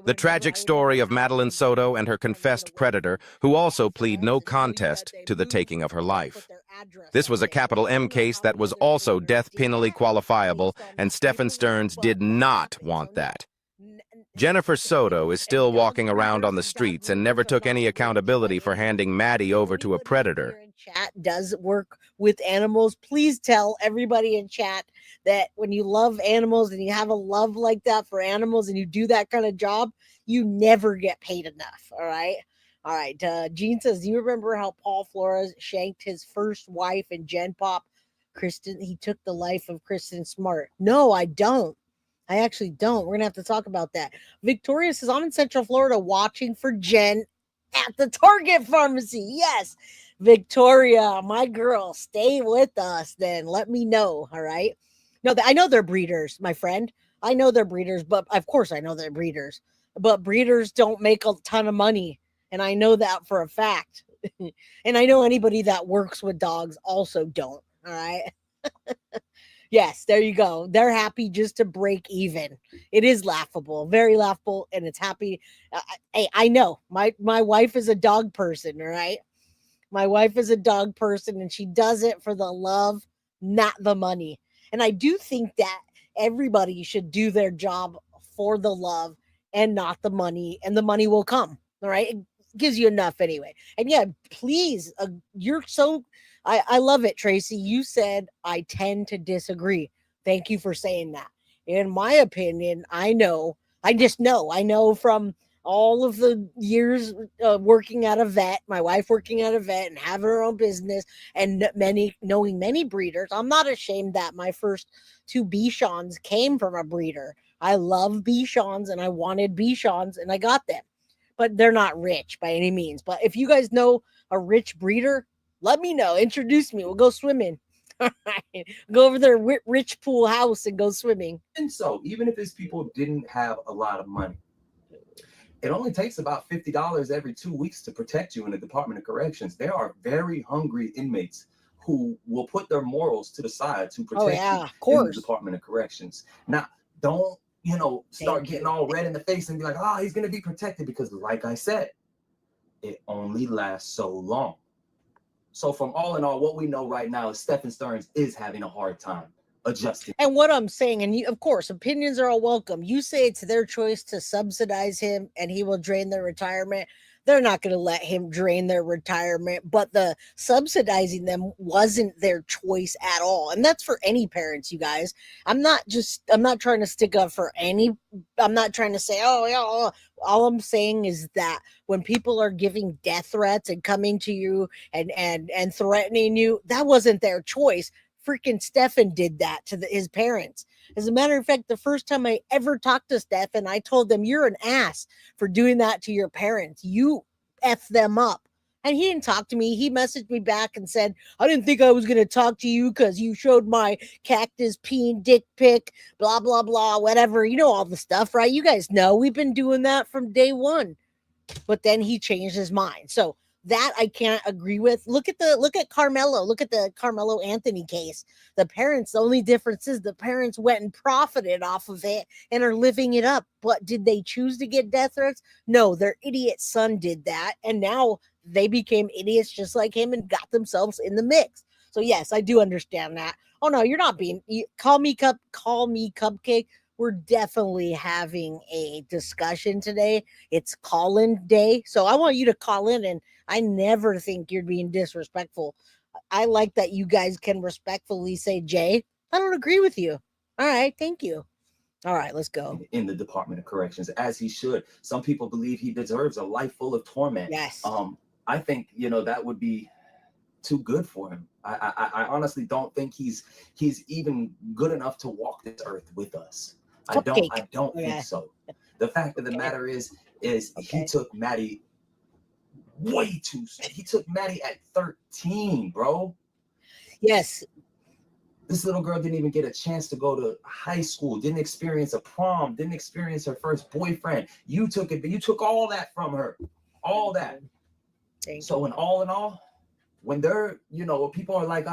The tragic story of Madeline Soto and her confessed predator, who also plead no contest to the taking of her life. This was a capital M case that was also death penalty qualifiable, and Stephan Sterns did not want that. Jennifer Soto is still walking around on the streets and never took any accountability for handing Maddie over to a predator. Chat does work with animals. Please tell everybody in chat that when you love animals and you have a love like that for animals and you do that kind of job, you never get paid enough. All right. All right. Gene says, do you remember how Paul Flores shanked his first wife in Gen Pop? Kristen, he took the life of Kristen Smart. No, I don't. I actually don't. We're going to have to talk about that. Victoria says, I'm in Central Florida watching for Jen at the Target pharmacy. Yes. Victoria, my girl, stay with us then. Let me know. All right. No, I know they're breeders, my friend. I know they're breeders, but of course I know they're breeders. But breeders don't make a ton of money. And I know that for a fact. And I know anybody that works with dogs also don't. All right. Yes, there you go. They're happy just to break even. It is laughable, very laughable, and it's happy. Hey, I know my wife is a dog person, all right? My wife is a dog person, and she does it for the love, not the money. And I do think that everybody should do their job for the love and not the money, and the money will come, all right? It gives you enough anyway. And yeah, please, you're so I love it, Tracy. You said I tend to disagree. Thank you for saying that. In my opinion, I know from all of the years working at a vet, my wife working at a vet and having her own business, and knowing many breeders. I'm not ashamed that my first two Bichons came from a breeder. I love Bichons and I wanted Bichons and I got them, but they're not rich by any means. But if you guys know a rich breeder, let me know. Introduce me. We'll go swimming. All right. Go over their rich pool house and go swimming. And so, even if his people didn't have a lot of money, it only takes about $50 every 2 weeks to protect you in the Department of Corrections. There are very hungry inmates who will put their morals to the side to protect you in the Department of Corrections. Now, don't, start getting all red in the face and be like, he's going to be protected, because like I said, it only lasts so long. So from all in all, what we know right now is Stephan Sterns is having a hard time adjusting. And what I'm saying, and of course, opinions are all welcome. You say it's their choice to subsidize him and he will drain their retirement. They're not going to let him drain their retirement, but the subsidizing them wasn't their choice at all. And that's for any parents, you guys. I'm not trying to stick up for I'm not trying to say, all I'm saying is that when people are giving death threats and coming to you and threatening you, that wasn't their choice. Freaking Stephan did that to his parents. As a matter of fact, the first time I ever talked to Stephan, I told them, you're an ass for doing that to your parents. You F them up. And he didn't talk to me. He messaged me back and said, I didn't think I was going to talk to you because you showed my cactus peen dick pic, blah, blah, blah, whatever. You know all the stuff, right? You guys know we've been doing that from day one. But then he changed his mind. So that I can't agree with. Look at Carmelo. Look at the Carmelo Anthony case. The only difference is the parents went and profited off of it and are living it up. But did they choose to get death threats? No, their idiot son did that. And now they became idiots just like him and got themselves in the mix. So yes, I do understand that. Oh no, you're not call me cupcake. We're definitely having a discussion today. It's call-in day. So I want you to call in, and I never think you're being disrespectful. I like that you guys can respectfully say, Jay, I don't agree with you. All right, thank you. All right, let's go. In the Department of Corrections, as he should. Some people believe he deserves a life full of torment. Yes. I think, that would be too good for him. I honestly don't think he's even good enough to walk this earth with us. I don't think so. The fact of the matter is he took Maddie way too soon. He took Maddie at 13, bro. Yes. This little girl didn't even get a chance to go to high school, didn't experience a prom, didn't experience her first boyfriend. You took all that from her. All that. So in all, when they're, people are like,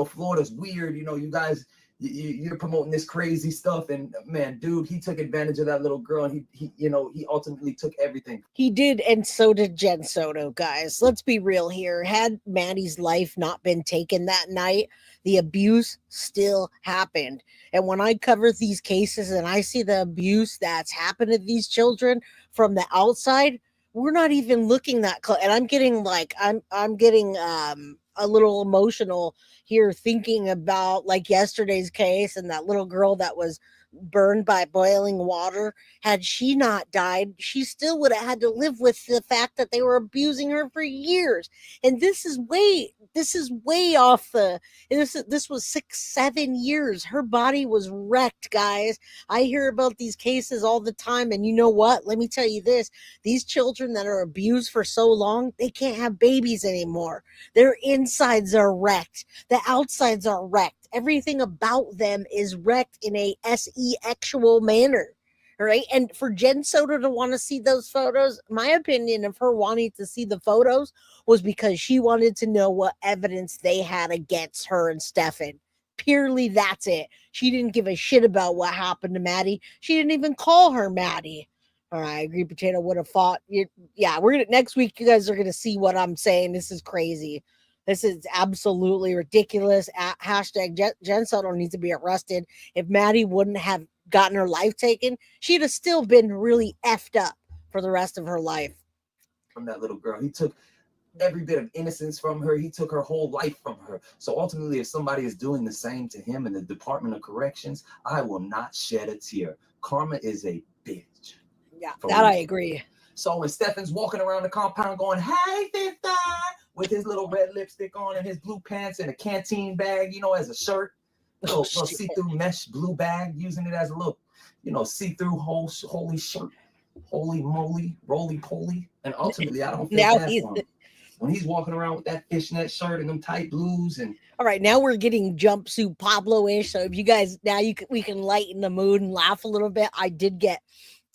Florida's weird, you guys, you're promoting this crazy stuff, and man, dude, he took advantage of that little girl, and he ultimately took everything. He did, and so did Jen Soto, guys. Let's be real here. Had Maddie's life not been taken that night, the abuse still happened. And when I cover these cases and I see the abuse that's happened to these children from the outside, we're not even looking that close. And I'm getting I'm getting a little emotional here thinking about like yesterday's case and that little girl that was burned by boiling water. Had she not died, she still would have had to live with the fact that they were abusing her for years. And this is way off the, this was 6-7 years. Her body was wrecked, guys. I hear about these cases all the time, and you know what? Let me tell you this. These children that are abused for so long, they can't have babies anymore. Their insides are wrecked. The outsides are wrecked. Everything about them is wrecked in a se-actual manner. All right. And for Jen Soto to want to see those photos, my opinion of her wanting to see the photos was because she wanted to know what evidence they had against her and Stephan. Purely that's it. She didn't give a shit about what happened to Maddie. She didn't even call her Maddie. All right, Green Potato would have fought. Yeah, we're gonna next week. You guys are gonna see what I'm saying. This is crazy. This is absolutely ridiculous. Hashtag Jen Soto needs to be arrested. If Maddie wouldn't have gotten her life taken, she'd have still been really effed up for the rest of her life. From that little girl, he took every bit of innocence from her. He took her whole life from her. So ultimately, if somebody is doing the same to him in the Department of Corrections, I will not shed a tear. Karma is a bitch. Yeah, that I agree. So when Stephan's walking around the compound going, "Hey, sister," with his little red lipstick on and his blue pants and a canteen bag, as a shirt, little see-through mesh blue bag, using it as a little, see-through holy shirt. Holy moly, roly-poly. And ultimately, I don't feel bad for him. When he's walking around with that fishnet shirt and them tight blues. And all right, now we're getting jumpsuit Pablo-ish. So if you guys, now we can lighten the mood and laugh a little bit. I did get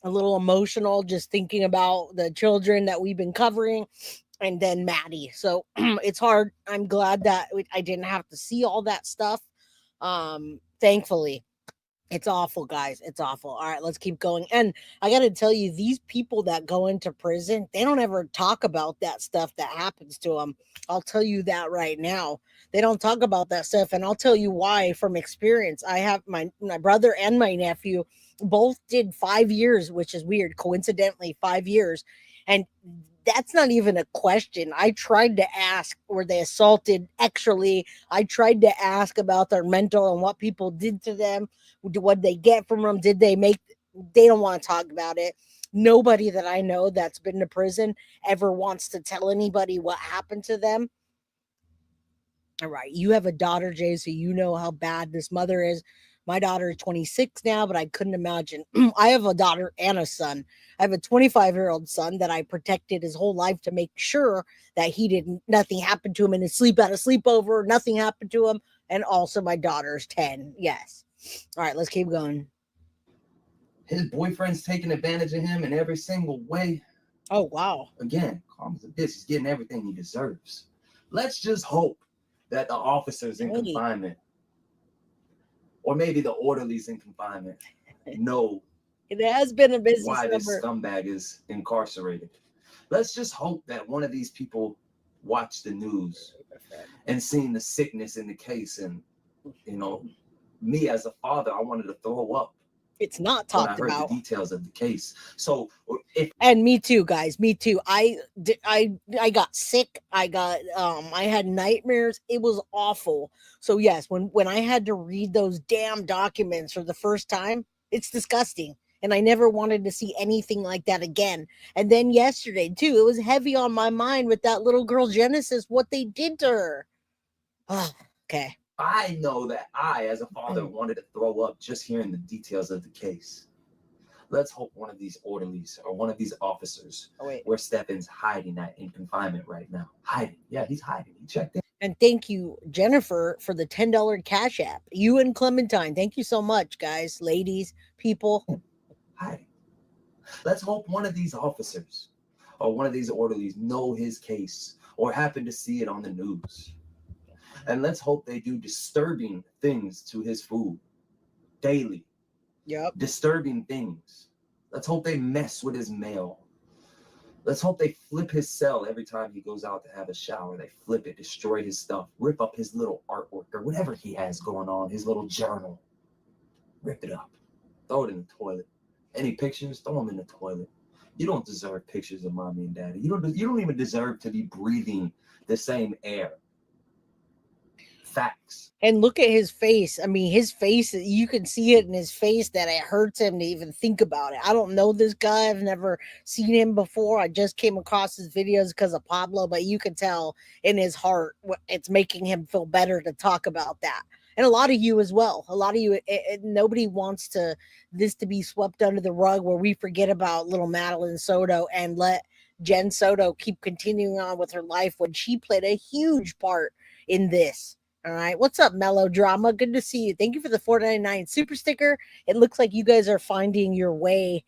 a little emotional just thinking about the children that we've been covering, and then Maddie. So it's hard. I'm glad that I didn't have to see all that stuff. Thankfully. It's awful, guys. It's awful. All right, let's keep going. And I got to tell you, these people that go into prison, they don't ever talk about that stuff that happens to them. I'll tell you that right now. They don't talk about that stuff. And I'll tell you why from experience. I have my brother and my nephew both did 5 years, which is weird. Coincidentally, 5 years. And that's not even a question. I tried to ask, were they assaulted sexually? I tried to ask about their mental and what people did to them. What they get from them? Did they make? They don't want to talk about it. Nobody that I know that's been to prison ever wants to tell anybody what happened to them. All right, you have a daughter, Jay, so you know how bad this mother is. My daughter is 26 now, but I couldn't imagine. I have a daughter and a son. I have a 25-year-old son that I protected his whole life to make sure that nothing happened to him in his sleep at a sleepover, nothing happened to him. And also my daughter's 10. Yes. All right, let's keep going. His boyfriend's taking advantage of him in every single way. Oh, wow. Again, Karma's a bitch. He's getting everything he deserves. Let's just hope that the officers in confinement, or maybe the orderlies in confinement, know it has been a business why this scumbag is incarcerated. Let's just hope that one of these people watched the news and seen the sickness in the case. And, me as a father, I wanted to throw up. It's not talked when I heard about the details of the case. So and me too, guys. Me too. I got sick. I had nightmares. It was awful. So yes, when I had to read those damn documents for the first time, it's disgusting. And I never wanted to see anything like that again. And then yesterday too, it was heavy on my mind with that little girl Genesis, what they did to her. Oh, okay. I know that I, as a father, wanted to throw up just hearing the details of the case. Let's hope one of these orderlies or one of these officers, where Stephan's hiding at in confinement right now. Hiding. Yeah, he's hiding. He checked in. And thank you, Jennifer, for the $10 Cash App. You and Clementine, thank you so much, guys, ladies, people. Hiding. Let's hope one of these officers or one of these orderlies know his case or happen to see it on the news. And let's hope they do disturbing things to his food daily. Yep. Disturbing things. Let's hope they mess with his mail. Let's hope they flip his cell every time he goes out to have a shower. They flip it, destroy his stuff, rip up his little artwork or whatever he has going on, his little journal. Rip it up. Throw it in the toilet. Any pictures? Throw them in the toilet. You don't deserve pictures of mommy and daddy. You don't even deserve to be breathing the same air. Facts. And look at his face. I mean, his face, you can see it in his face that it hurts him to even think about it. I don't know this guy. I've never seen him before. I just came across his videos because of Pablo, but you can tell in his heart it's making him feel better to talk about that. And a lot of you as well. A lot of you, nobody wants this to be swept under the rug where we forget about little Madeline Soto and let Jen Soto keep continuing on with her life when she played a huge part in this. All right. What's up, Melodrama? Good to see you. Thank you for the $4.99 super sticker. It looks like you guys are finding your way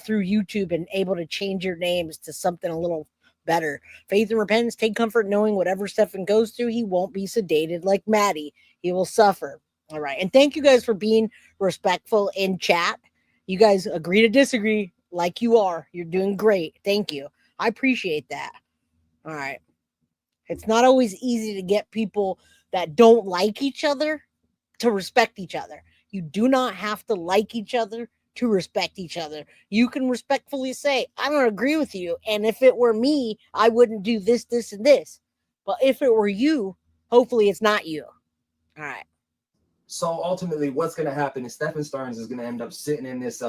through YouTube and able to change your names to something a little better. Faith and repentance, take comfort knowing whatever Stephan goes through, he won't be sedated like Maddie. He will suffer. All right. And thank you guys for being respectful in chat. You guys agree to disagree like you are. You're doing great. Thank you. I appreciate that. All right. It's not always easy to get people that don't like each other to respect each other. You do not have to like each other to respect each other. You can respectfully say, I don't agree with you. And if it were me, I wouldn't do this, this, and this. But if it were you, hopefully it's not you. All right. So ultimately, what's going to happen is Stephan Sterns is going to end up sitting in this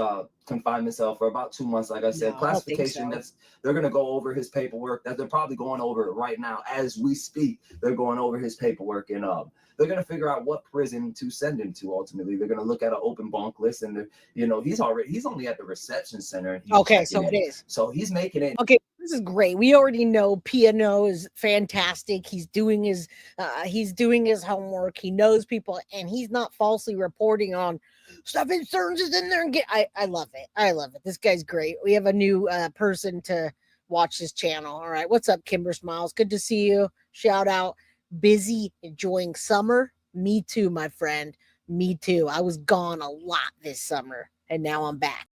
confinement cell for about 2 months. Like I said, classification. So. They're going to go over his paperwork. That they're probably going over it right now as we speak. They're going over his paperwork, and they're going to figure out what prison to send him to. Ultimately, they're going to look at an open bunk list, and he's only at the reception center. Okay, so it is. So he's making it. Okay, this is great. We already know Piano is fantastic. He's doing his homework. He knows people, and he's not falsely reporting on Stephan Sterns is in there. And I love it. I love it. This guy's great. We have a new person to watch this channel. All right, what's up, Kimber Smiles? Good to see you. Shout out. Busy enjoying summer. Me too, my friend. Me too. I was gone a lot this summer, and now I'm back.